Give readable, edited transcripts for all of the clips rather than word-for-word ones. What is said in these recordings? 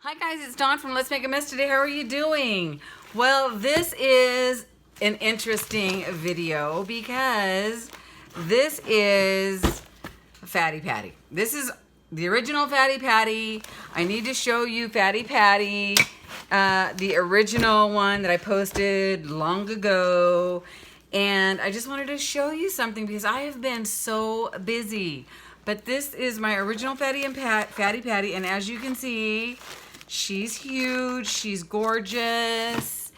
Hi guys, it's Dawn from Let's Make a Mess today. How are you doing? Well, this is an interesting video because this is Fatty Patty. This is the original Fatty Patty. I need to show you Fatty Patty, the original one that I posted long ago. And I just wanted to show you something because I have been so busy. But this is my original Fatty Patty, and as you can see, she's huge, she's gorgeous,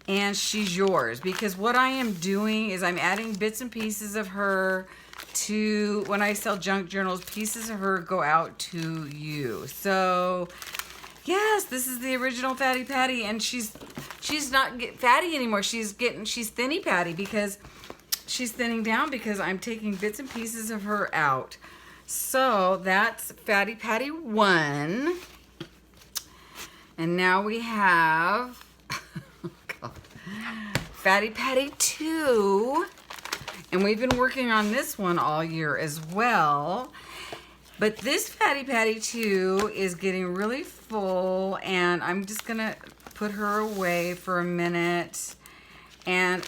and she's yours. Because what I am doing is I'm adding bits and pieces of her to, when I sell junk journals, pieces of her go out to you. So, yes, this is the original Fatty Patty, and she's not fatty anymore. She's thinny Patty because she's thinning down because I'm taking bits and pieces of her out. So that's Fatty Patty 1. And now we have Fatty Patty 2. And we've been working on this one all year as well. But this Fatty Patty 2 is getting really full, and I'm just gonna put her away for a minute and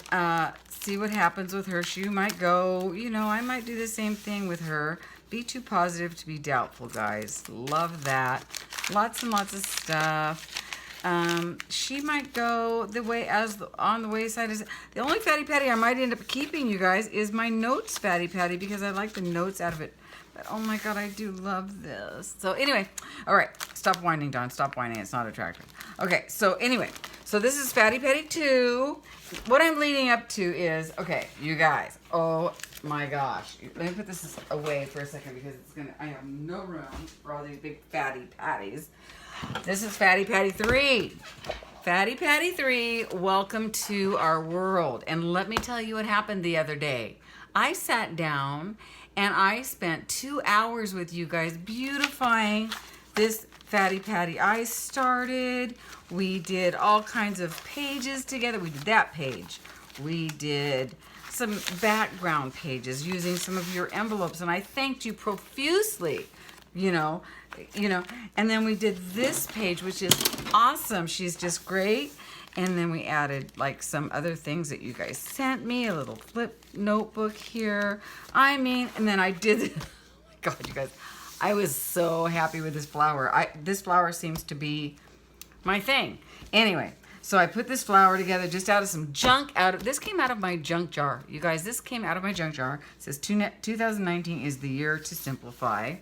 see what happens with her. She might go, you know, I might do the same thing with her. Be too positive to be doubtful, guys. Love that. Lots and lots of stuff. She might go the way on the wayside. Is the only Fatty Patty I might end up keeping, you guys, is my notes Fatty Patty because I like the notes out of it. But oh my God, I do love this. So anyway, all right, stop whining, Dawn. Stop whining. It's not attractive. Okay, so anyway, so this is Fatty Patty 2. What I'm leading up to is, okay, you guys. Oh my gosh. Let me put this away for a second because I have no room for all these big fatty patties. This is Fatty Patty 3. Fatty Patty 3, welcome to our world. And let me tell you what happened the other day. I sat down and I spent 2 hours with you guys beautifying this Fatty Patty. We did all kinds of pages together. We did that page. We did some background pages using some of your envelopes, and I thanked you profusely, you know, and then we did this page, which is awesome. She's just great. And then we added like some other things that you guys sent me, a little flip notebook here. I mean, and then I did, oh my God, you guys, I was so happy with this flower. This flower seems to be my thing. Anyway, so I put this flower together just out of some junk. This came out of my junk jar. You guys, this came out of my junk jar. It says 2019 is the year to simplify.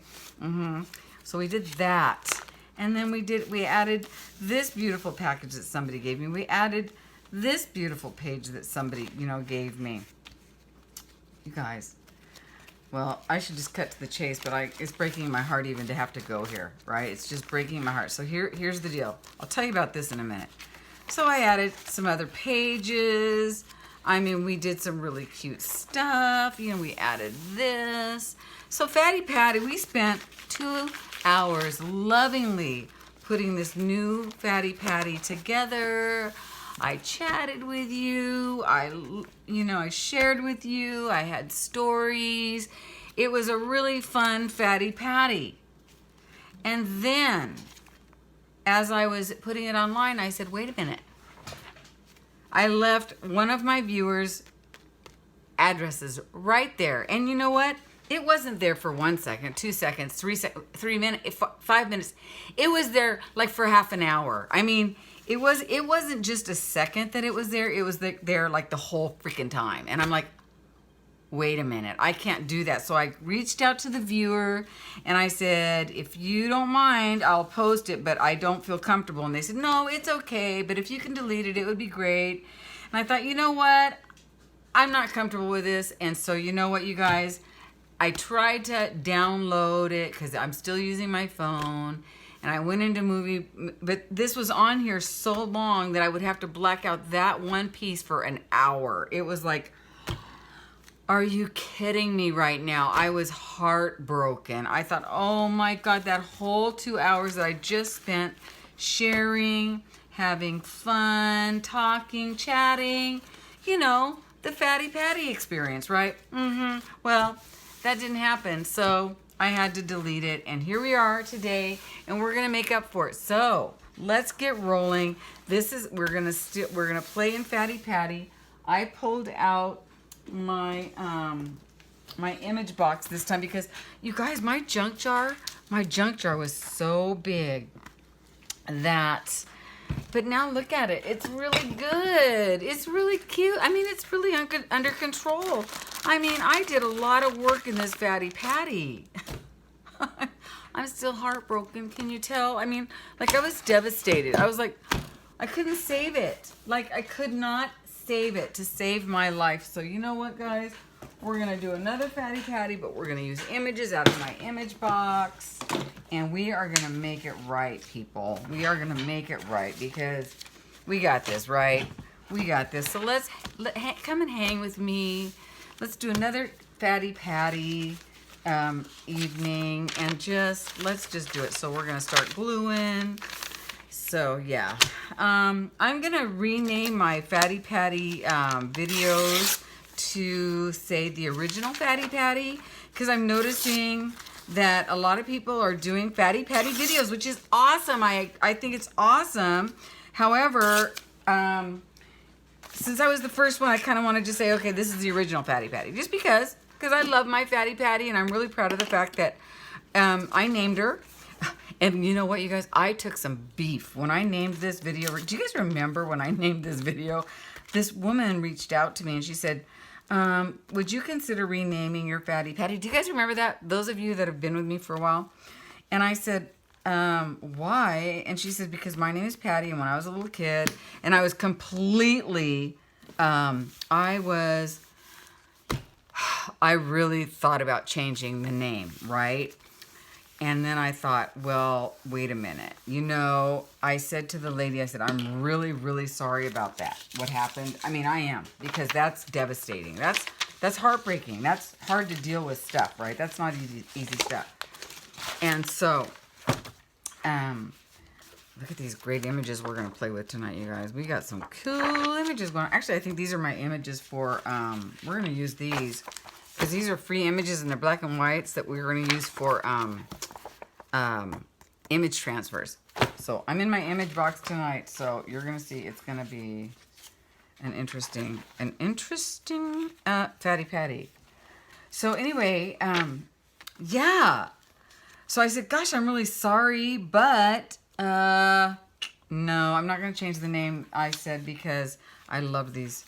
So we did that. And then we added this beautiful package that somebody gave me. We added this beautiful page that somebody, gave me. You guys, well, I should just cut to the chase, but it's breaking my heart even to have to go here, right? It's just breaking my heart. So here's the deal. I'll tell you about this in a minute. So I added some other pages. I mean, we did some really cute stuff. We added this. So Fatty Patty, we spent 2 hours lovingly putting this new Fatty Patty together. I chatted with you. I shared with you. I had stories. It was a really fun Fatty Patty. And then, as I was putting it online, I said, wait a minute. I left one of my viewers' addresses right there. And you know what? It wasn't there for 1 second, 2 seconds, 3 minutes, 5 minutes. It was there like for half an hour. I mean, it wasn't just a second that it was there. It was there like the whole freaking time. And I'm like, wait a minute, I can't do that. So I reached out to the viewer and I said, if you don't mind, I'll post it, but I don't feel comfortable. And they said, no, it's okay, but if you can delete it, it would be great. And I thought, you know what? I'm not comfortable with this. And so you know what, you guys? I tried to download it because I'm still using my phone. And I went into movie, but this was on here so long that I would have to black out that one piece for an hour. It was like, are you kidding me right now? I was heartbroken. I thought, oh my God, that whole 2 hours that I just spent sharing, having fun, talking, chatting, the Fatty Patty experience, right? Well, that didn't happen. So I had to delete it. And here we are today, and we're going to make up for it. So let's get rolling. We're gonna play in Fatty Patty. I pulled out my my image box this time because you guys, my junk jar was so big that, but now look at it. It's really good. It's really cute. I mean, it's really under control. I mean, I did a lot of work in this Fatty Patty. I'm still heartbroken. Can you tell? I mean, like, I was devastated. I was like, I couldn't save it. Like, I could not save it to save my life. So you know what, guys? We're going to do another Fatty Patty, but we're going to use images out of my image box. And we are going to make it right, people. We are going to make it right because we got this, right? We got this. So come and hang with me. Let's do another Fatty Patty evening, and let's just do it. So we're gonna start gluing. So yeah, I'm gonna rename my Fatty Patty videos to say the original Fatty Patty, because I'm noticing that a lot of people are doing Fatty Patty videos, which is awesome. I think it's awesome. However, since I was the first one, I kind of wanted to say, okay, this is the original Fatty Patty, just because I love my Fatty Patty, and I'm really proud of the fact that I named her. And you know what, you guys? I took some beef when I named this video. Do you guys remember when I named this video? This woman reached out to me, and she said, would you consider renaming your Fatty Patty? Do you guys remember that? Those of you that have been with me for a while. And I said, why? And she said, because my name is Patty, and when I was a little kid, and I was completely, I really thought about changing the name, right? And then I thought, well, wait a minute. You know, I said to the lady, I said, I'm really, really sorry about that. What happened? I mean, I am, because that's devastating. That's heartbreaking. That's hard to deal with stuff, right? That's not easy stuff. And so, look at these great images we're going to play with tonight, you guys. We got some cool images going on. Actually, I think these are my images for, we're going to use these, because these are free images, and they're black and whites that we're going to use for image transfers. So I'm in my image box tonight, so you're going to see it's going to be an interesting Fatty Patty. So anyway, yeah. So I said, gosh, I'm really sorry, but no, I'm not going to change the name. I said, because I love these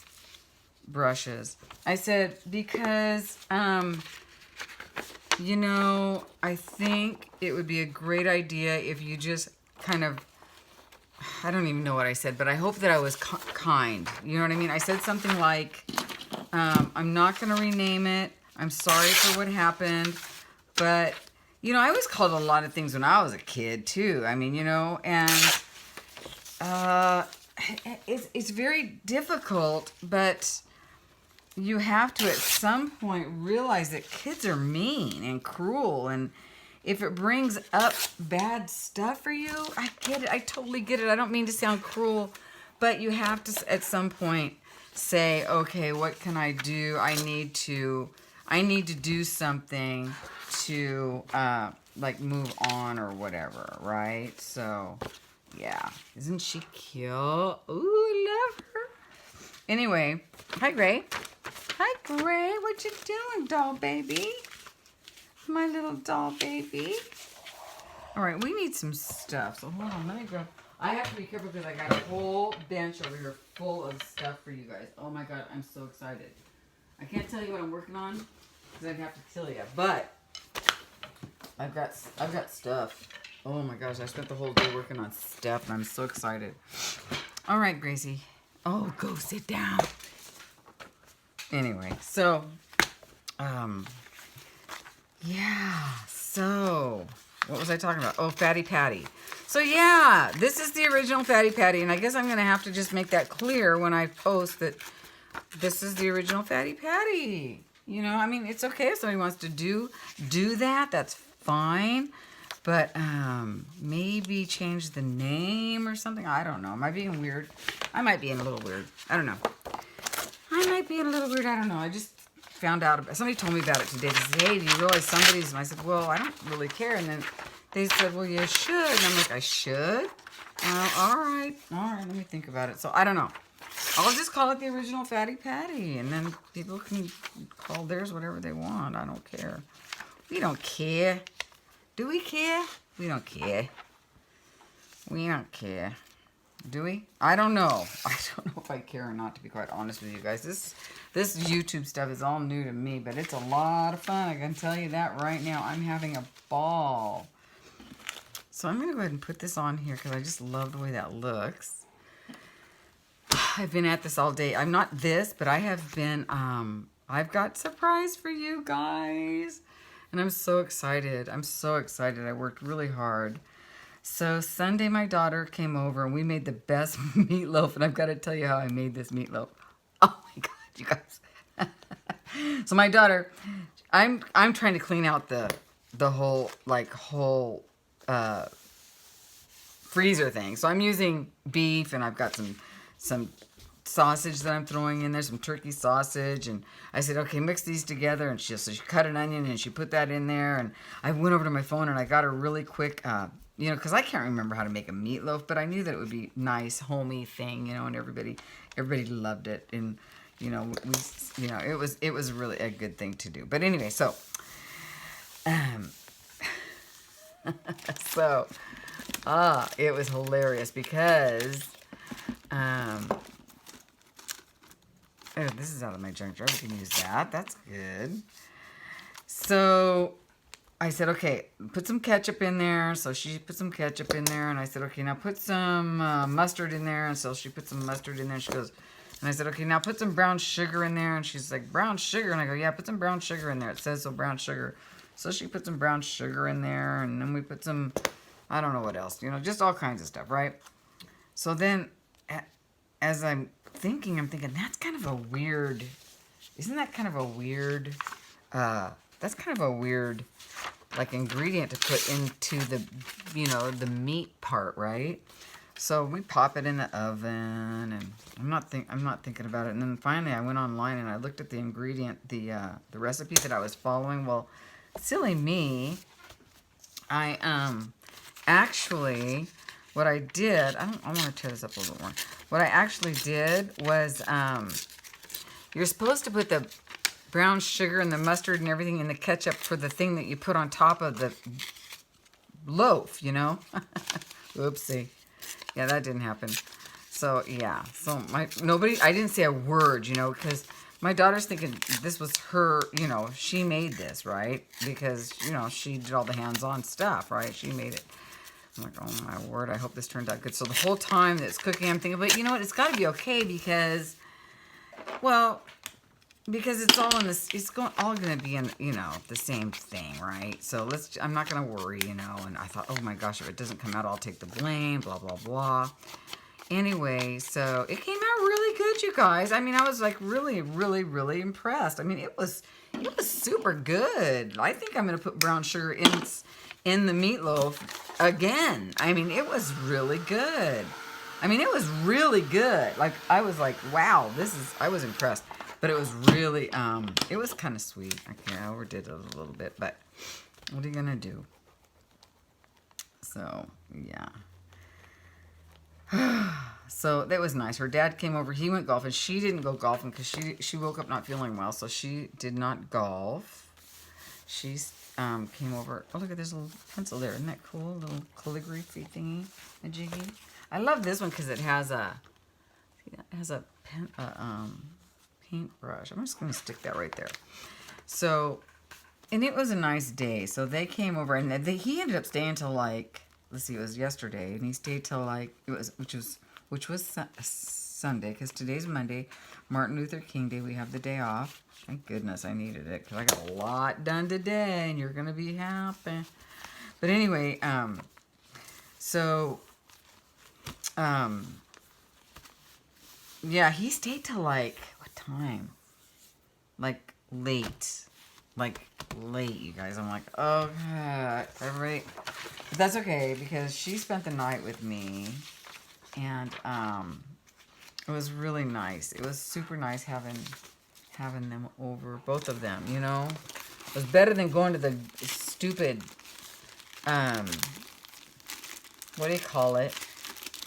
brushes. I said, because, you know, I think it would be a great idea if you just kind of, I don't even know what I said, but I hope that I was kind. You know what I mean? I said something like, I'm not going to rename it. I'm sorry for what happened, but, you know, I was called a lot of things when I was a kid, too. I mean, you know, and it's very difficult, but you have to at some point realize that kids are mean and cruel, and if it brings up bad stuff for you, I get it. I totally get it. I don't mean to sound cruel, but you have to at some point say, okay, what can I do? I need to do something to like move on or whatever, right? So yeah, isn't she cute? Ooh, I love her. Anyway, hi Gray. Hi Gray, what you doing, doll baby? My little doll baby. All right, we need some stuff. So hold on, let me grab. I have to be careful because I got a whole bench over here full of stuff for you guys. Oh my God, I'm so excited. I can't tell you what I'm working on because I'd have to kill you, but I've got stuff. Oh my gosh, I spent the whole day working on stuff, and I'm so excited. All right, Gracie. Oh, go sit down. Anyway, so, yeah, so, what was I talking about? Oh, Fatty Patty. So, yeah, this is the original Fatty Patty, and I guess I'm going to have to just make that clear when I post that this is the original Fatty Patty. You know, I mean, it's okay if somebody wants to do that. That's fine. But maybe change the name or something. I don't know. Am I being weird? I might be in a little weird. I don't know. I might be in a little weird. I don't know. I just found out about, somebody told me about it today. They said, hey, do you realize somebody's? And I said, well, I don't really care. And then they said, well, you should. And I'm like, I should? All right. Let me think about it. So I don't know. I'll just call it the original Fatty Patty, and then people can call theirs whatever they want. I don't care. We don't care. Do we care? We don't care. We don't care. Do we? I don't know. I don't know if I care or not, to be quite honest with you guys. This YouTube stuff is all new to me, but it's a lot of fun. I can tell you that right now. I'm having a ball. So I'm going to go ahead and put this on here because I just love the way that looks. I've been at this all day. I'm not this, but I have been, I've got surprise for you guys. And I'm so excited. I'm so excited. I worked really hard. So Sunday, my daughter came over and we made the best meatloaf. And I've got to tell you how I made this meatloaf. Oh my God, you guys. So my daughter, I'm trying to clean out the whole freezer thing. So I'm using beef, and I've got some sausage that I'm throwing in there, some turkey sausage, and I said, okay, mix these together. And so she cut an onion and she put that in there, and I went over to my phone and I got a really quick, you know, because I can't remember how to make a meatloaf, but I knew that it would be nice, homey thing, you know, and everybody loved it, and you know, it was really a good thing to do. But anyway, so so it was hilarious because oh, this is out of my junk drawer. We can use that. That's good. So I said, okay, put some ketchup in there. So she put some ketchup in there. And I said, okay, now put some mustard in there. And so she put some mustard in there. And she goes, and I said, okay, now put some brown sugar in there. And she's like, brown sugar? And I go, yeah, put some brown sugar in there. It says so, brown sugar. So she put some brown sugar in there. And then we put some, I don't know what else, you know, just all kinds of stuff, right? So then as I'm thinking, that's kind of a weird, isn't that kind of a weird, that's kind of a weird, like, ingredient to put into the, you know, the meat part, right? So we pop it in the oven, and I'm not thinking about it. And then finally I went online and I looked at the ingredient, the recipe that I was following. Well, silly me, I, actually, what I did, I want to tear this up a little bit more. What I actually did was, you're supposed to put the brown sugar and the mustard and everything in the ketchup for the thing that you put on top of the loaf, you know? Oopsie. Yeah, that didn't happen. So, yeah. So, I didn't say a word, you know, because my daughter's thinking this was her, you know, she made this, right? Because, you know, she did all the hands-on stuff, right? She made it. I'm like, oh my word, I hope this turned out good. So the whole time that it's cooking, I'm thinking, but you know what, it's got to be okay because, well, because it's all in this, it's all going to be in, you know, the same thing, right? So I'm not going to worry, you know. And I thought, oh my gosh, if it doesn't come out, I'll take the blame, blah, blah, blah. Anyway, so it came out really good, you guys. I mean, I was like really, really, really impressed. I mean, it was super good. I think I'm going to put brown sugar in the meatloaf again. I mean, it was really good. I mean, it was really good. Like, I was like, wow, I was impressed. But it was really, it was kind of sweet. I overdid it a little bit, but what are you going to do? So, yeah. So, that was nice. Her dad came over. He went golfing. She didn't go golfing because she woke up not feeling well, so she did not golf. She came over. Oh, look at this little pencil there. Isn't that cool? Little calligraphy thingy, a jiggy. I love this one because it has a paintbrush. I'm just going to stick that right there. So, and it was a nice day. So they came over, and he ended up staying till like, let's see, it was yesterday, and he stayed till like, which was Sunday, because today's Monday, Martin Luther King Day. We have the day off. Thank goodness I needed it, because I got a lot done today, and you're going to be happy. But anyway, yeah, he stayed till like, what time? Like late, you guys. I'm like, oh God, everybody. But that's okay, because she spent the night with me, and it was really nice. It was super nice having them over, both of them, you know. It was better than going to the stupid, what do you call it?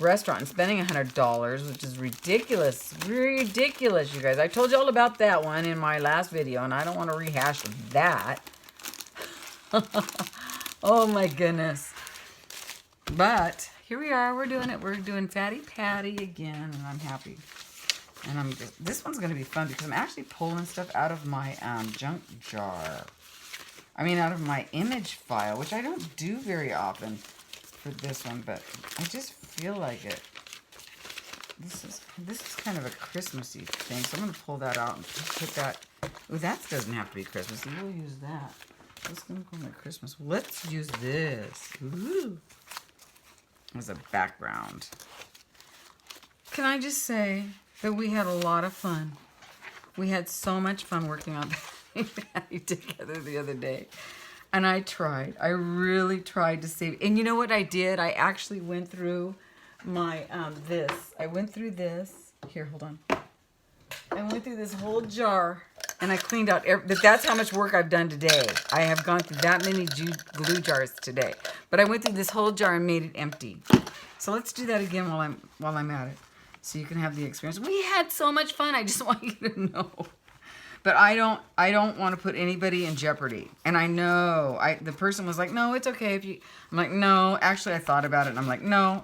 restaurant and spending $100, which is ridiculous. Ridiculous, you guys. I told you all about that one in my last video, and I don't want to rehash that. Oh my goodness. But here we are. We're doing it. We're doing Fatty Patty again, and I'm happy. And this one's going to be fun because I'm actually pulling stuff out of my junk jar. I mean, out of my image file, which I don't do very often for this one, but I just feel like it. This is kind of a Christmassy thing, so I'm going to pull that out and put that. Oh, that doesn't have to be Christmassy. We'll use that. That's going to go on Christmas. Let's use this. Ooh. As a background. Can I just say that we had a lot of fun? We had so much fun working on Patty together the other day. And I tried. I really tried to save. And you know what I did? I actually went through my, this. I went through this. Here, hold on. I went through this whole jar. And I cleaned out, that's how much work I've done today. I have gone through that many glue jars today. But I went through this whole jar and made it empty. So let's do that again while I'm at it. So you can have the experience. We had so much fun. I just want you to know. But I don't want to put anybody in jeopardy. And I know, the person was like, no, it's okay if you, I'm like, no, actually I thought about it. And I'm like, no.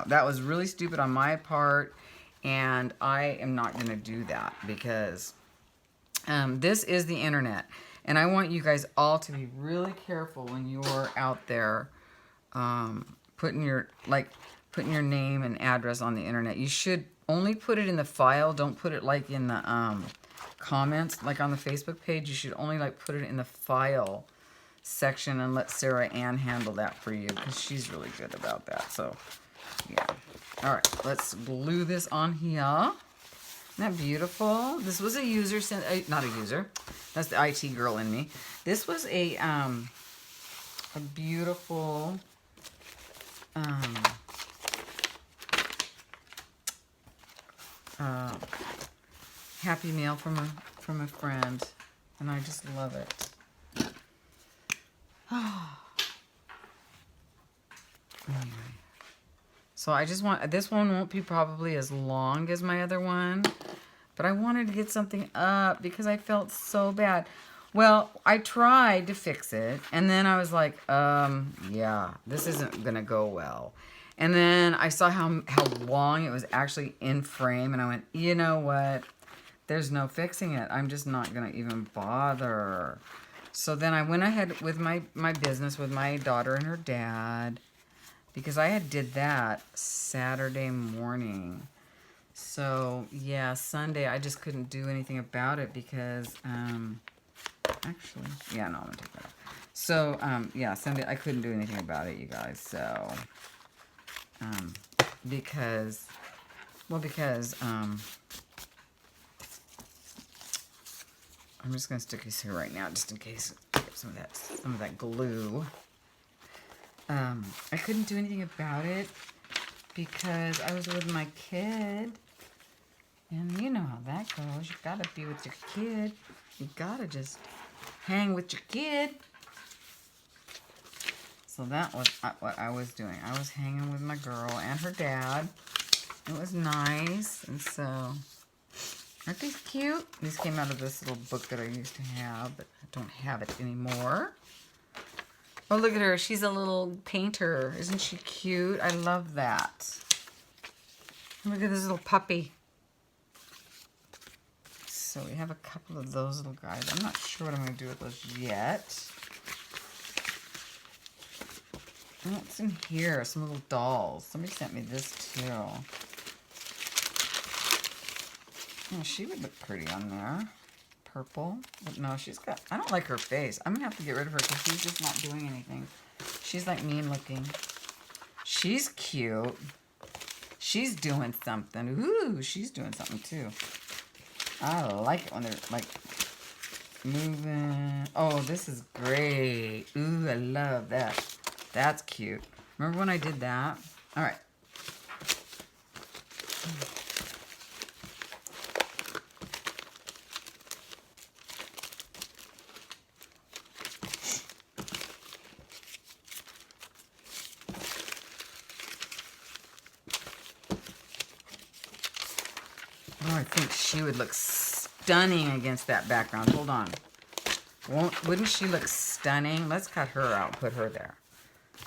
That was really stupid on my part. And I am not going to do that because this is the internet. And I want you guys all to be really careful when you're out there putting your name and address on the internet. You should only put it in the file. Don't put it like in the comments, like on the Facebook page. You should only like put it in the file section and let Sarah Ann handle that for you because she's really good about that. So, yeah. All right, let's glue this on here. Isn't that beautiful? This was a user sent, not a user. That's the IT girl in me. This was a beautiful Happy Meal from a friend, and I just love it. Anyway. So I just want, this one won't be probably as long as my other one, but I wanted to get something up because I felt so bad. Well, I tried to fix it, and then I was like, yeah, this isn't gonna go well. And then I saw how long it was actually in frame, and I went, you know what? There's no fixing it. I'm just not gonna even bother. So then I went ahead with my business with my daughter and her dad, because I did that Saturday morning. So, yeah, Sunday I just couldn't do anything about it because, actually, yeah, no, I'm going to take that off. So, yeah, Sunday I couldn't do anything about it, you guys. So, because, I'm just going to stick this here right now just in case I get some of that glue. I couldn't do anything about it because I was with my kid. And you know how that goes. You gotta be with your kid. You gotta just hang with your kid. So that was what I was doing. I was hanging with my girl and her dad. It was nice. And so, aren't these cute? These came out of this little book that I used to have, but I don't have it anymore. Oh, look at her. She's a little painter. Isn't she cute? I love that. Look at this little puppy. So we have a couple of those little guys. I'm not sure what I'm going to do with those yet. What's in here? Some little dolls. Somebody sent me this too. Oh, she would look pretty on there. Purple. But no, she's got, I don't like her face. I'm going to have to get rid of her because she's just not doing anything. She's like mean looking. She's cute. She's doing something. Ooh, she's doing something too. I like it when they're like moving. Oh, this is great. Ooh, I love that. That's cute. Remember when I did that? All right. Oh, I think she would look stunning against that background. Hold on. Wouldn't she look stunning? Let's cut her out and put her there.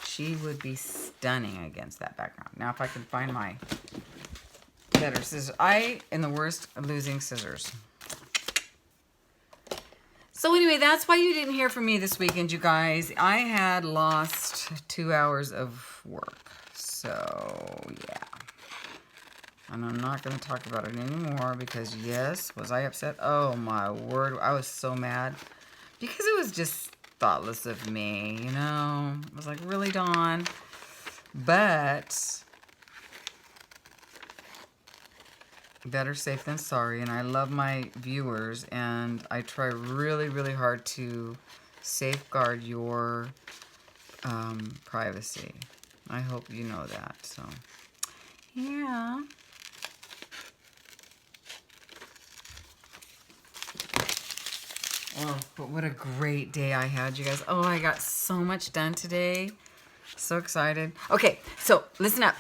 She would be stunning against that background. Now, if I can find my better scissors. I am the worst at losing scissors. So anyway, that's why you didn't hear from me this weekend, you guys. I had lost 2 hours of work. So, yeah. And I'm not going to talk about it anymore because, yes, was I upset? Oh, my word. I was so mad. Because it was just thoughtless of me, you know. I was like, really, Dawn? But better safe than sorry. And I love my viewers. And I try really, really hard to safeguard your privacy. I hope you know that. So, yeah. Oh, but what a great day I had, you guys. Oh, I got so much done today. So excited. Okay, so listen up.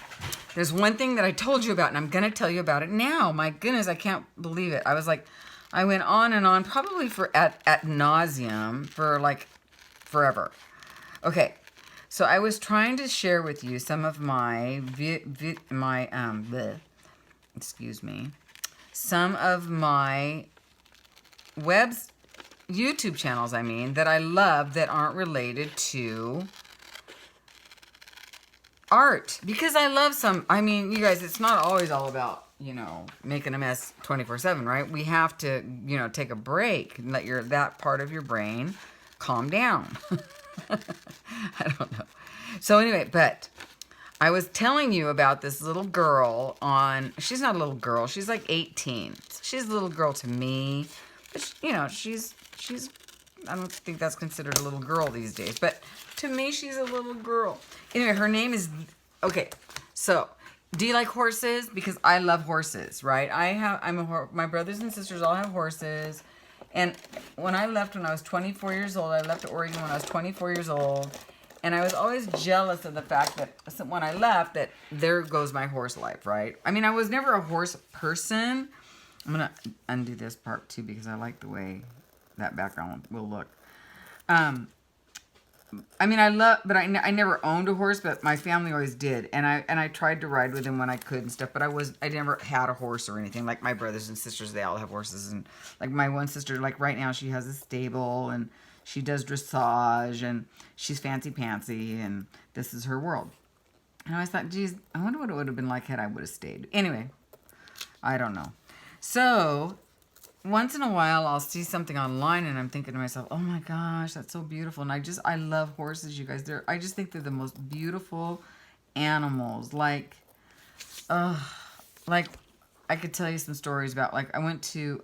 There's one thing that I told you about, and I'm going to tell you about it now. My goodness, I can't believe it. I went on and on, probably for at nauseum for like forever. Okay, so I was trying to share with you some of my, some of my YouTube channels, that I love that aren't related to art. Because I love some, you guys, it's not always all about, making a mess 24/7, right? We have to, take a break and let that part of your brain calm down. I don't know. So anyway, but I was telling you about this little girl she's not a little girl, she's like 18. She's a little girl to me. But, she's, I don't think that's considered a little girl these days. But to me, she's a little girl. Anyway, her name is, okay, so do you like horses? Because I love horses, right? My brothers and sisters all have horses. And when I left when I was 24 years old, I left to Oregon when I was 24 years old. And I was always jealous of the fact that when I left, that there goes my horse life, right? I was never a horse person. I'm going to undo this part too because I like the way that background will look. I never owned a horse, but my family always did. And I tried to ride with them when I could and stuff, but I never had a horse or anything. Like my brothers and sisters, they all have horses. And like my one sister, like right now she has a stable and she does dressage and she's fancy pantsy and this is her world. And I always thought, geez, I wonder what it would have been like had I would have stayed. Anyway, I don't know. So, once in a while, I'll see something online and I'm thinking to myself, oh my gosh, that's so beautiful. And I love horses, you guys. I just think they're the most beautiful animals. Like I could tell you some stories about, like, I went to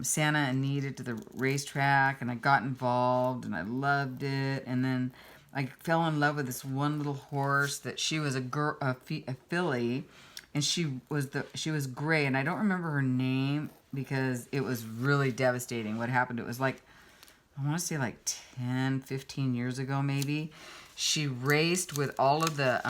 Santa Anita to the racetrack and I got involved and I loved it. And then I fell in love with this one little horse that she was a filly. And she was gray, and I don't remember her name because it was really devastating what happened. It was like, I want to say like 10, 15 years ago maybe. She raced with all of the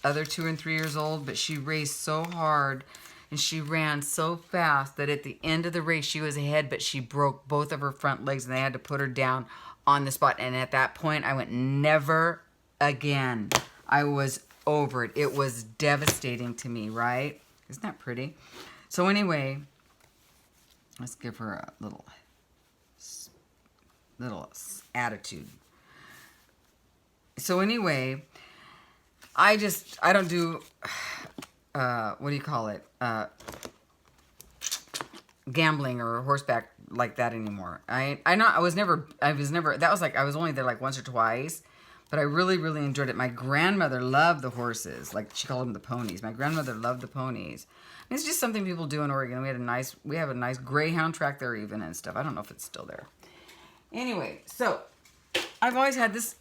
other 2 and 3 years old, but she raced so hard and she ran so fast that at the end of the race she was ahead, but she broke both of her front legs and they had to put her down on the spot. And at that point I went, never again. I was over it. It was devastating to me, right? Isn't that pretty? So anyway, let's give her a little attitude. So anyway, I don't do, what do you call it? Gambling or horseback like that anymore. I was never, I was only there like once or twice. But I really, really enjoyed it. My grandmother loved the horses. Like, she called them the ponies. My grandmother loved the ponies. And it's just something people do in Oregon. We have a nice greyhound track there even and stuff. I don't know if it's still there. Anyway, so I've always had this,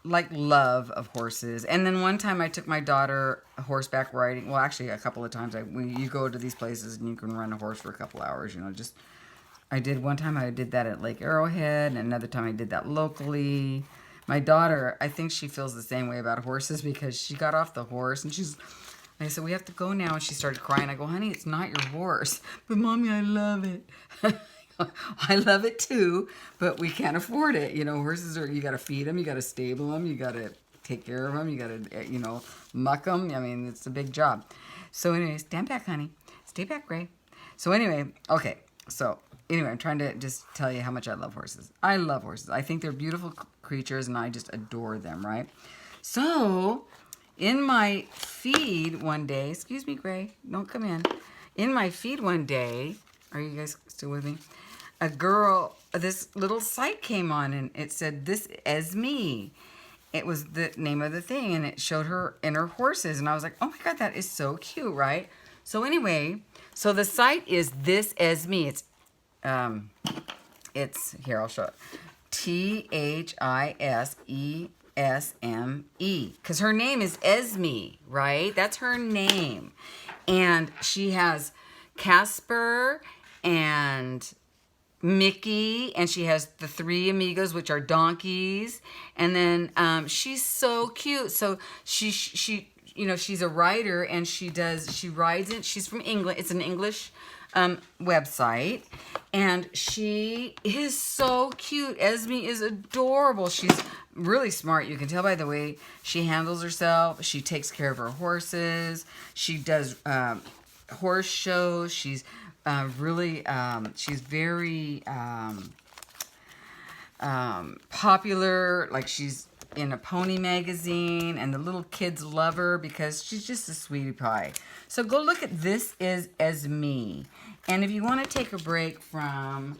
like, love of horses. And then one time I took my daughter horseback riding. Well, actually, a couple of times. You go to these places and you can run a horse for a couple hours, one time I did that at Lake Arrowhead. And another time I did that locally. My daughter, I think she feels the same way about horses because she got off the horse and she's I said, we have to go now. And she started crying. I go, honey, it's not your horse. But Mommy, I love it. I love it too, but we can't afford it. You know, horses are, you got to feed them, you got to stable them, you got to take care of them, you got to, you know, muck them. I mean, it's a big job. So anyway, stand back, honey. Stay back, Gray. So anyway, okay. So anyway, I'm trying to just tell you how much I love horses. I love horses. I think they're beautiful creatures and I just adore them, right? So in my feed one day, excuse me, Gray, don't come in. In my feed one day, are you guys still with me? A girl, this little site came on and it said, this is me. It was the name of the thing and it showed her in her horses. And I was like, oh my God, that is so cute, right? So anyway, so the site is This Is Me. It's here, I'll show it. THISESME. Because her name is Esme, right? That's her name. And she has Casper and Mickey, and she has the 3 amigos, which are donkeys. And then she's so cute. So she you know, she's a writer, and she rides it. She's from England. It's an English website, and she is so cute. Esme is adorable. She's really smart. You can tell by the way she handles herself. She takes care of her horses. She does horse shows. She's she's very popular. Like, she's in a pony magazine, and the little kids love her because she's just a sweetie pie. So go look at This Is As Me. And if you want to take a break from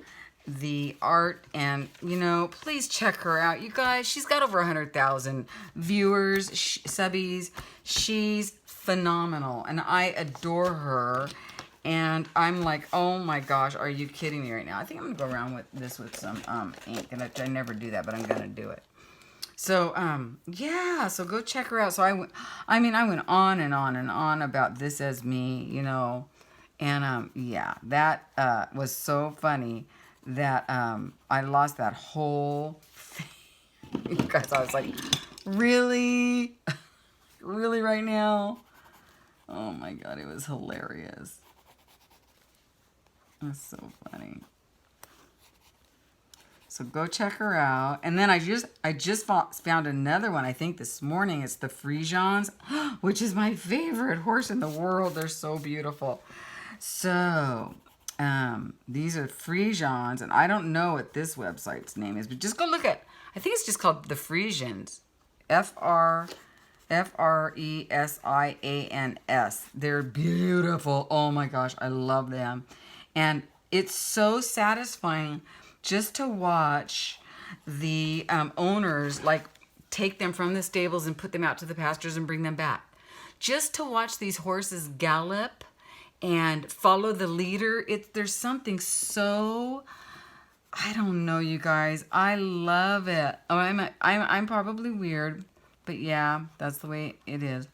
the art and, you know, please check her out. You guys, she's got over 100,000 viewers, subbies. She's phenomenal, and I adore her. And I'm like, oh my gosh, are you kidding me right now? I think I'm gonna go around with this with some ink, and I never do that, but I'm gonna do it. So yeah, so go check her out. So I went on and on and on about This As Me, you know, and yeah, that was so funny that I lost that whole thing. Because I was like, really, really right now? Oh my God, it was hilarious. That's so funny. So go check her out. And then I just found another one, I think this morning. It's the Friesians, which is my favorite horse in the world. They're so beautiful. So these are Friesians, and I don't know what this website's name is, but just go look at, I think it's just called the Friesians. Friesians. They're beautiful. Oh my gosh, I love them. And it's so satisfying just to watch the owners, like, take them from the stables and put them out to the pastures and bring them back. Just to watch these horses gallop and follow the leader, there's something so, I don't know, you guys. I love it. Oh, I'm probably weird, but yeah, that's the way it is.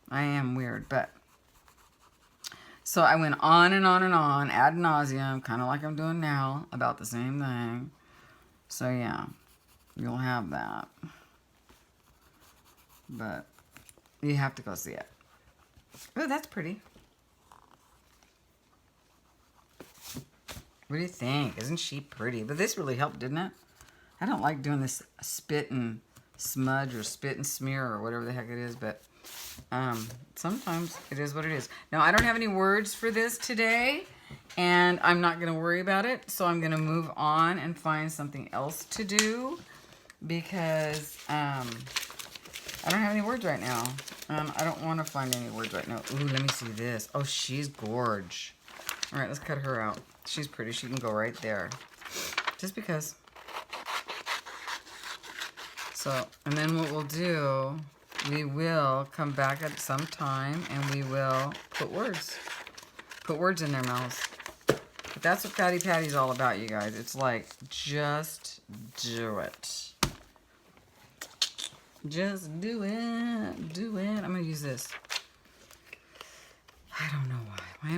I am weird, but. So I went on and on and on, ad nauseum, kind of like I'm doing now, about the same thing. So yeah, you'll have that. But you have to go see it. Oh, that's pretty. What do you think? Isn't she pretty? But this really helped, didn't it? I don't like doing this spit and smudge or spit and smear or whatever the heck it is, but sometimes it is what it is. Now, I don't have any words for this today, and I'm not going to worry about it, so I'm going to move on and find something else to do, because I don't have any words right now. I don't want to find any words right now. Ooh, let me see this. Oh, she's gorge. All right, let's cut her out. She's pretty. She can go right there. Just because. So, and then what we'll do, we will come back at some time and we will put words in their mouths. But that's what Patty Patty's all about, you guys. It's like, just do it. Just do it. Do it. I'm going to use this. I don't know why. Why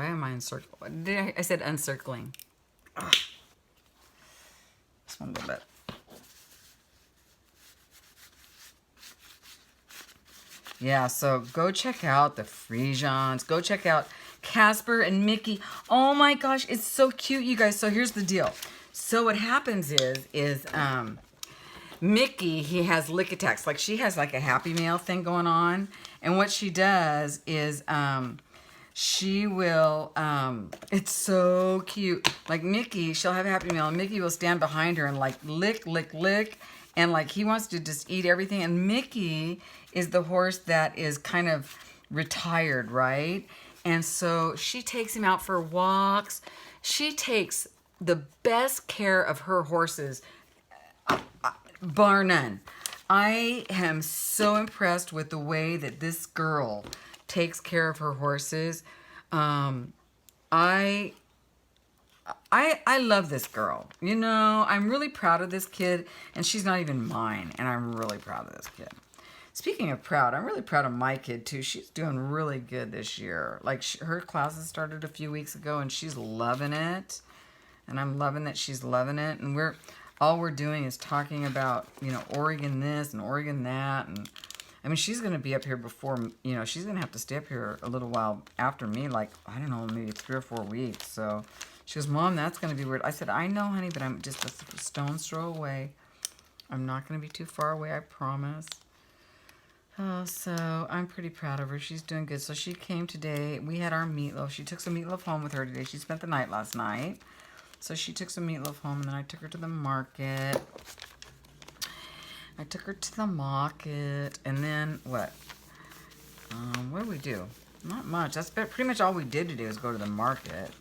am I encircling? I said uncircling. Ugh. This one a little bit. Yeah, so go check out the Frisians. Go check out Casper and Mickey. Oh my gosh, it's so cute, you guys. So here's the deal. So what happens is Mickey, he has lick attacks. Like she has like a Happy Meal thing going on. And what she does is she will, it's so cute. Like Mickey, she'll have a Happy Meal and Mickey will stand behind her and like lick, lick, lick. And like he wants to just eat everything. And Mickey is the horse that is kind of retired, right? And so she takes him out for walks. She takes the best care of her horses, bar none. I am so impressed with the way that this girl takes care of her horses. I love this girl. You know, I'm really proud of this kid, and she's not even mine, and I'm really proud of this kid. Speaking of proud, I'm really proud of my kid, too. She's doing really good this year. Like, her classes started a few weeks ago, and she's loving it. And I'm loving that she's loving it. And all we're doing is talking about, you know, Oregon this and Oregon that. And, I mean, she's going to be up here before, you know, she's going to have to stay up here a little while after me, like, I don't know, maybe 3 or 4 weeks. So she goes, Mom, that's going to be weird. I said, I know, honey, but I'm just a stone's throw away. I'm not going to be too far away, I promise. Oh, so I'm pretty proud of her. She's doing good. So she came today. We had our meatloaf. She took some meatloaf home with her today. She spent the night last night. So she took some meatloaf home, and then I took her to the market. And then what? What did we do? Not much. That's pretty much all we did today was go to the market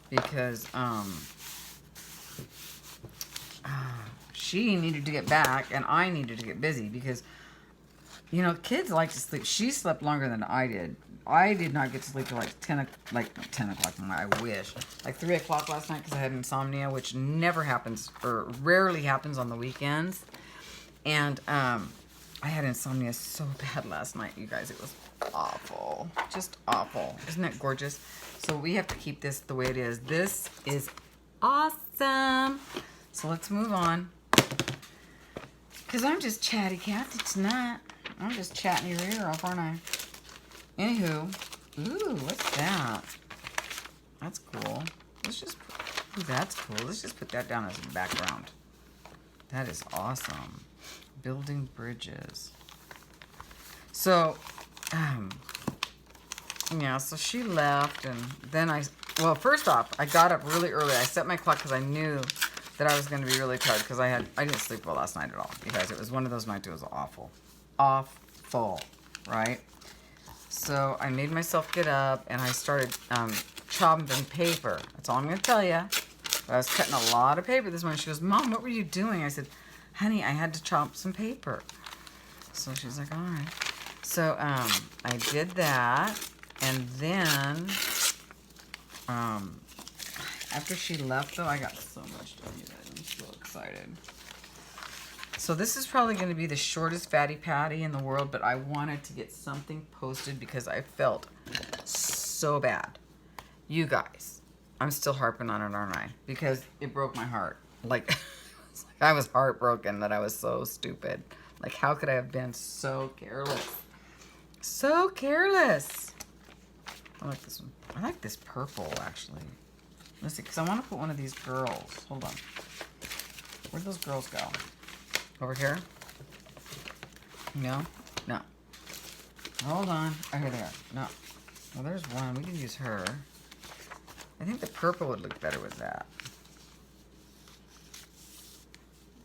because she needed to get back, and I needed to get busy because, you know, kids like to sleep. She slept longer than I did. I did not get to sleep till like 10 o'clock. I wish. Like 3 o'clock last night because I had insomnia, which never happens or rarely happens on the weekends. And I had insomnia so bad last night, you guys. It was awful. Just awful. Isn't that gorgeous? So we have to keep this the way it is. This is awesome. So let's move on. Because I'm just chatty Cathy tonight. I'm just chatting your ear off, aren't I? Anywho. Ooh, what's that? That's cool. Ooh, that's cool. Let's just put that down as a background. That is awesome. Building bridges. So, yeah, so she left, and then well, first off, I got up really early. I set my clock because I knew that I was going to be really tired because I didn't sleep well last night at all. You guys, it was one of those nights. It was awful. Awful, right? So I made myself get up, and I started chopping paper. That's all I'm going to tell you. I was cutting a lot of paper this morning. She goes, Mom, what were you doing? I said, honey, I had to chop some paper. So she's like, all right. So I did that, and then after she left, though, I got so much done. You guys, I'm so excited. So this is probably going to be the shortest Fatty Patty in the world, but I wanted to get something posted because I felt so bad. You guys, I'm still harping on it, aren't I? Because it broke my heart. Like, I was heartbroken that I was so stupid. Like, how could I have been so careless? So careless. I like this one. I like this purple, actually. Let's see, because I want to put one of these girls. Hold on. Where'd those girls go? Over here? No? No. Hold on. Oh, here they are. No. Well, there's one. We can use her. I think the purple would look better with that.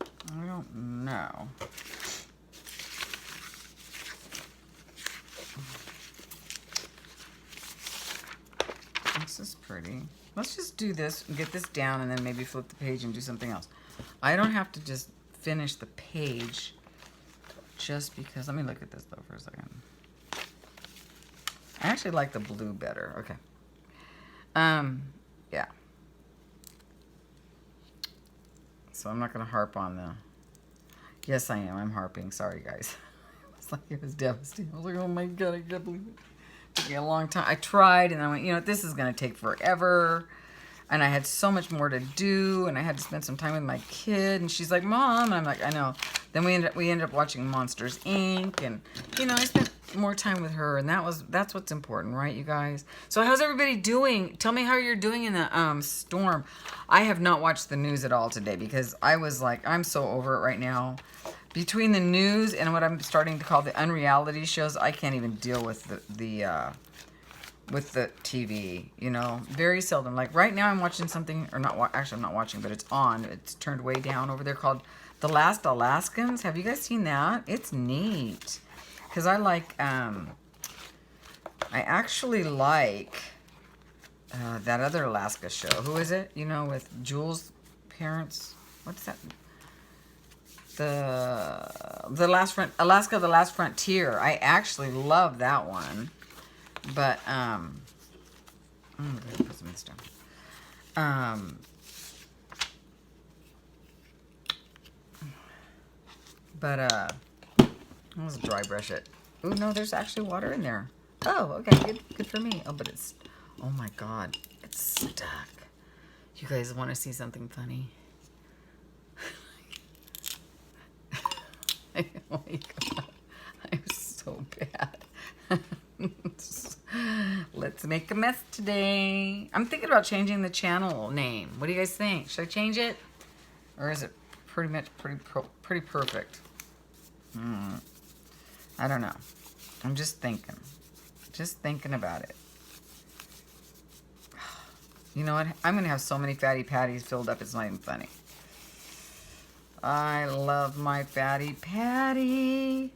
I don't know. This is pretty. Let's just do this and get this down and then maybe flip the page and do something else. I don't have to just finish the page just because. Let me look at this though for a second. I actually like the blue better. Okay. Yeah. So I'm not going to harp on the... Yes, I am. I'm harping. Sorry, guys. It's like it was devastating. I was like, oh my God, I can't believe it. It took me a long time. I tried, and I went, you know, this is going to take forever. And I had so much more to do, and I had to spend some time with my kid. And she's like, Mom. And I'm like, I know. Then we ended up watching Monsters, Inc. And, you know, I spent more time with her, and that's what's important, right, you guys? So how's everybody doing? Tell me how you're doing in the storm. I have not watched the news at all today because I was like, I'm so over it right now. Between the news and what I'm starting to call the unreality shows, I can't even deal with the TV, you know. Very seldom. Like right now I'm watching something, or not, actually I'm not watching, but it's on. It's turned way down over there, called The Last Alaskans. Have you guys seen that? It's neat. Because I like, I actually like that other Alaska show. Who is it? You know, with Jules' parents. What's that? The last front, Alaska, The Last Frontier. I actually love that one. But, I'm going to put some of this down. Let's dry brush it. Oh, no, there's actually water in there. Oh, okay, good for me. Oh, but it's, oh my God, it's stuck. You guys want to see something funny? Oh my God, I'm so bad. Let's make a mess today. I'm thinking about changing the channel name. What do you guys think? Should I change it? Or is it pretty much pretty perfect? I don't know. I'm just thinking. Just thinking about it. You know what? I'm going to have so many fatty patties filled up, it's not even funny. I love my fatty patty.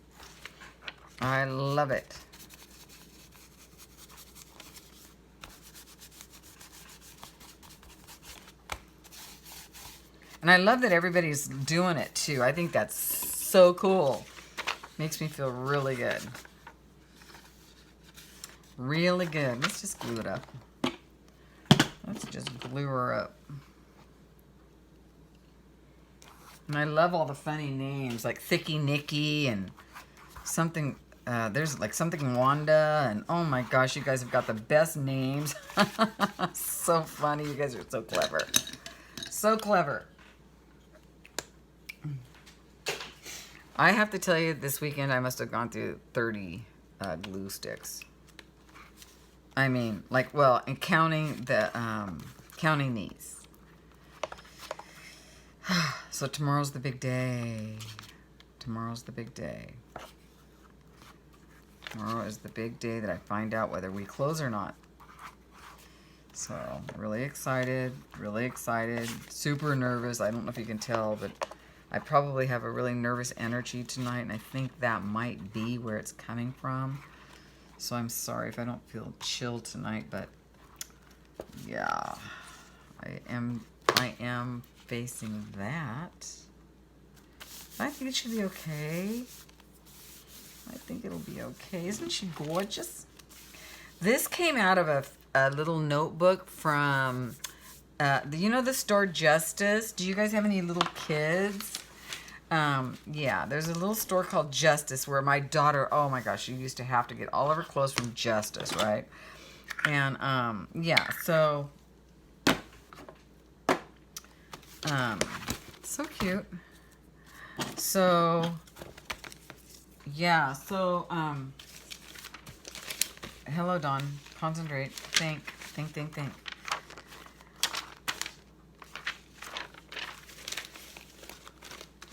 I love it. And I love that everybody's doing it too. I think that's so cool. Makes me feel really good. Really good. Let's just glue it up. Let's just glue her up. And I love all the funny names, like Thicky Nicky and something, there's like something Wanda, and oh my gosh, you guys have got the best names. So funny. You guys are so clever. So clever. I have to tell you, this weekend I must have gone through 30 glue sticks. I mean, like, well, and counting these. So tomorrow's the big day. Tomorrow's the big day. Tomorrow is the big day that I find out whether we close or not. So, really excited, super nervous. I don't know if you can tell, but I probably have a really nervous energy tonight, and I think that might be where it's coming from. So I'm sorry if I don't feel chill tonight, but yeah, I am facing that. I think it should be okay. I think it'll be okay. Isn't she gorgeous? This came out of a little notebook from, you know the store Justice? Do you guys have any little kids? Yeah, there's a little store called Justice where my daughter, oh my gosh, she used to have to get all of her clothes from Justice, right? And, yeah, so, so cute. So, yeah, so, hello, Dawn. Concentrate. Think.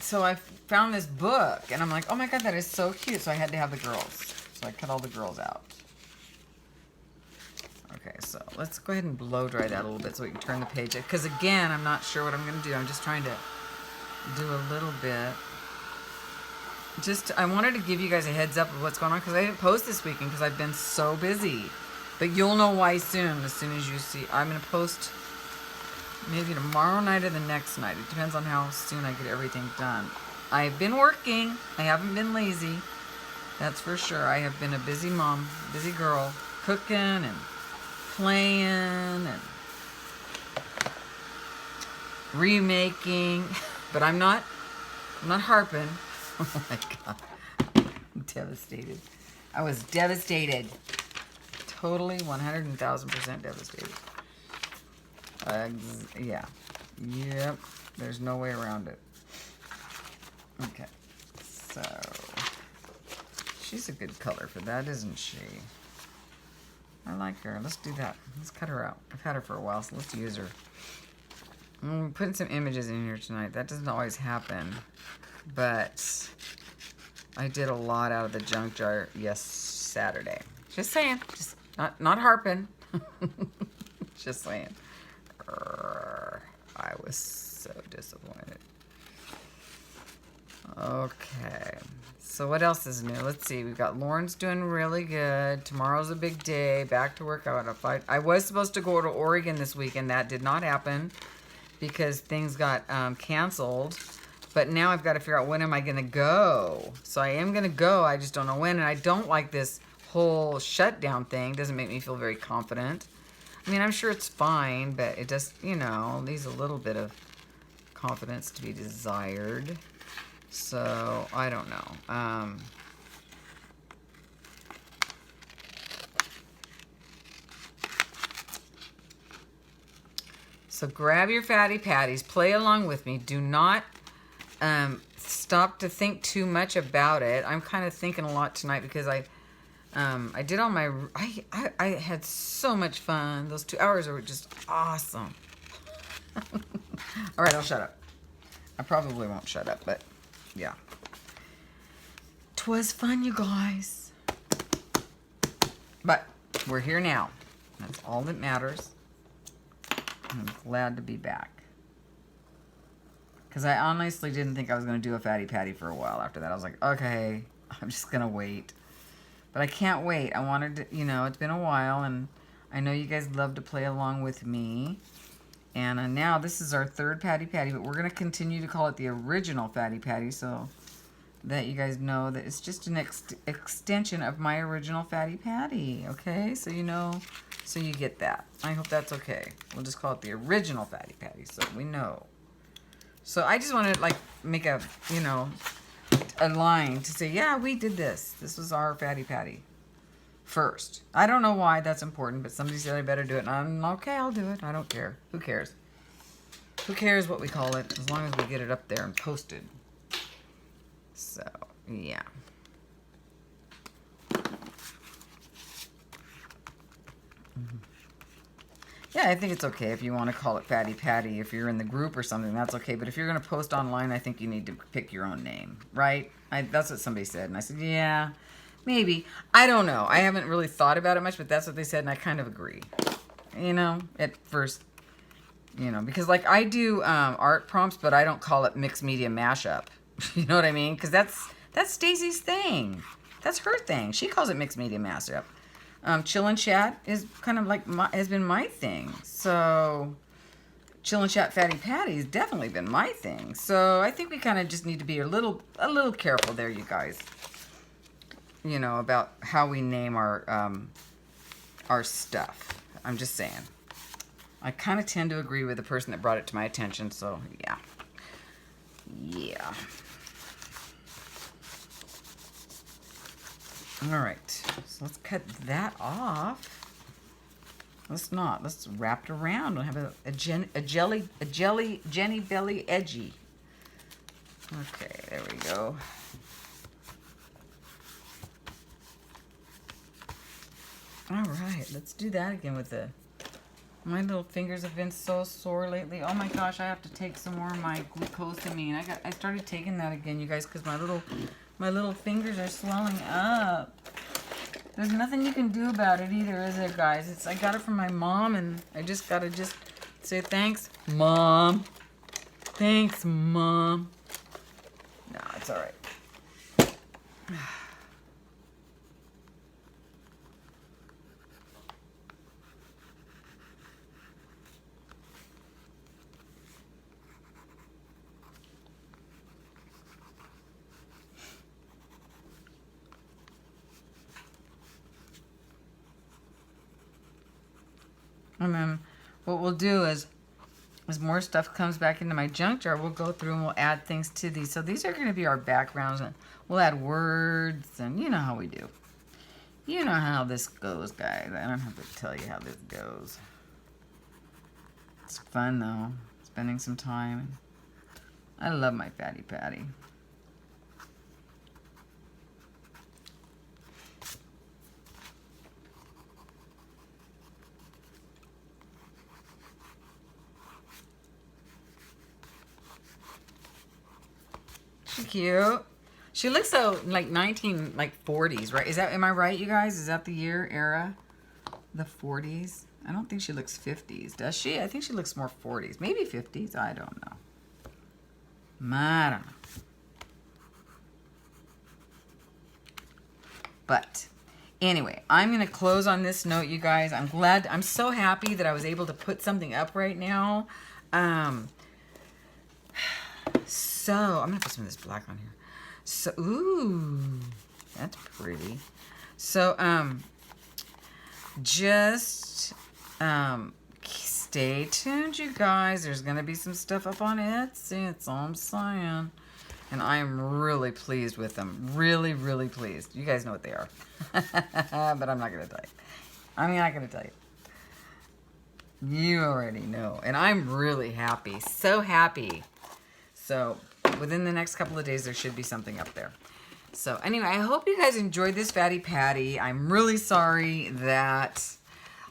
So I found this book, and I'm like, oh my God, that is so cute. So I had to have the girls. So I cut all the girls out. Okay, so let's go ahead and blow dry that a little bit so we can turn the page. Because again, I'm not sure what I'm going to do. I'm just trying to do a little bit. I wanted to give you guys a heads up of what's going on because I didn't post this weekend because I've been so busy. But you'll know why soon as you see. I'm going to post maybe tomorrow night or the next night. It depends on how soon I get everything done. I've been working. I haven't been lazy. That's for sure. I have been a busy mom, busy girl, cooking and playing and remaking. But I'm not harping. Oh my God. I'm devastated. I was devastated. Totally 100,000% devastated. Yeah. Yep. There's no way around it. Okay. So, She's a good color for that, isn't she? I like her. Let's do that. Let's cut her out. I've had her for a while, so let's use her. I'm putting some images in here tonight. That doesn't always happen. But I did a lot out of the junk jar Saturday. Just saying. Just not harping. Just saying. I was so disappointed. Okay. So what else is new? Let's see. We've got Lauren's doing really good. Tomorrow's a big day. Back to work. I was supposed to go to Oregon this weekend. That did not happen because things got canceled. But now I've got to figure out when am I going to go. So I am going to go. I just don't know when. And I don't like this whole shutdown thing. Doesn't make me feel very confident. I mean, I'm sure it's fine, but it just, you know, leaves a little bit of confidence to be desired. So, I don't know. So grab your Fatty Patties. Play along with me. Do not stop to think too much about it. I'm kind of thinking a lot tonight because I did all my... I had so much fun. Those 2 hours were just awesome. All right, I'll shut up. I probably won't shut up, but... yeah. 'Twas fun, you guys. But we're here now. That's all that matters. I'm glad to be back. Because I honestly didn't think I was going to do a Fatty Patty for a while after that. I was like, okay, I'm just going to wait. But I can't wait. I wanted to, you know, it's been a while, and I know you guys love to play along with me. And now this is our third Fatty Patty, but we're going to continue to call it the original Fatty Patty so that you guys know that it's just an extension of my original Fatty Patty, okay? So you know, so you get that. I hope that's okay. We'll just call it the original Fatty Patty so we know. So I just want to, like, make a, you know, a line to say, yeah, we did this. This was our Fatty Patty first. I don't know why that's important, but somebody said I better do it. And I'm okay, I'll do it. I don't care. Who cares? Who cares what we call it as long as we get it up there and posted. So, yeah. Yeah, I think it's okay if you want to call it Fatty Patty. If you're in the group or something, that's okay. But if you're going to post online, I think you need to pick your own name, right? That's what somebody said. And I said, yeah, maybe. I don't know. I haven't really thought about it much, but that's what they said, and I kind of agree. You know, at first, you know, because, like, I do art prompts, but I don't call it mixed media mashup. You know what I mean? Because that's Stacy's thing. That's her thing. She calls it mixed media mashup. Chill and chat is kind of like has been my thing. So chill and chat Fatty Patty has definitely been my thing. So I think we kind of just need to be a little careful there, you guys. You know, about how we name our stuff. I'm just saying. I kind of tend to agree with the person that brought it to my attention. So yeah. All right, so let's cut that off. Let's wrap it around. We'll have a jelly Jenny Belly edgy. Okay, there we go. All right, let's do that again with the, my little fingers have been so sore lately. Oh my gosh, I have to take some more of my glucosamine. I started taking that again, you guys, because my little fingers are swelling up. There's nothing you can do about it either, is there, guys? I got it from my mom, and I just gotta say thanks, Mom. Thanks, Mom. No, it's all right. And then what we'll do is, as more stuff comes back into my junk jar, we'll go through and we'll add things to these. So these are going to be our backgrounds, and we'll add words, and you know how we do. You know how this goes, guys. I don't have to tell you how this goes. It's fun, though, spending some time. I love my Fatty Patty. cute. She looks so like 40s, right? Am I right, you guys? Is that the era? The 40s? I don't think she looks 50s, does she? I think she looks more 40s. Maybe 50s. I don't know. I don't know. But anyway, I'm going to close on this note, you guys. I'm so happy that I was able to put something up right now. So, I'm going to put some of this black on here. So, ooh, that's pretty. So, just stay tuned, you guys. There's going to be some stuff up on Etsy. That's all I'm saying. And I am really pleased with them. Really, really pleased. You guys know what they are. But I'm not going to tell you. I'm not going to tell you. You already know. And I'm really happy. So happy. So within the next couple of days, there should be something up there. So anyway, I hope you guys enjoyed this Fatty Patty. I'm really sorry that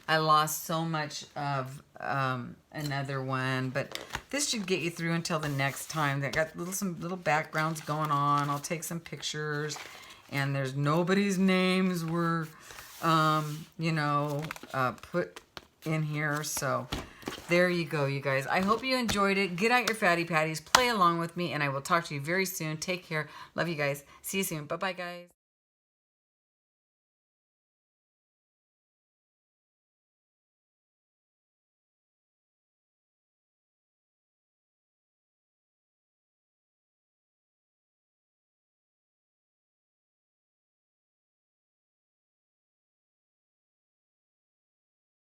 I lost so much of another one, but this should get you through until the next time. They got some little backgrounds going on. I'll take some pictures, and there's nobody's names were, put in here. So there you go, you guys. I hope you enjoyed it. Get out your Fatty Patties, play along with me, and I will talk to you very soon. Take care. Love you guys. See you soon. Bye-bye, guys.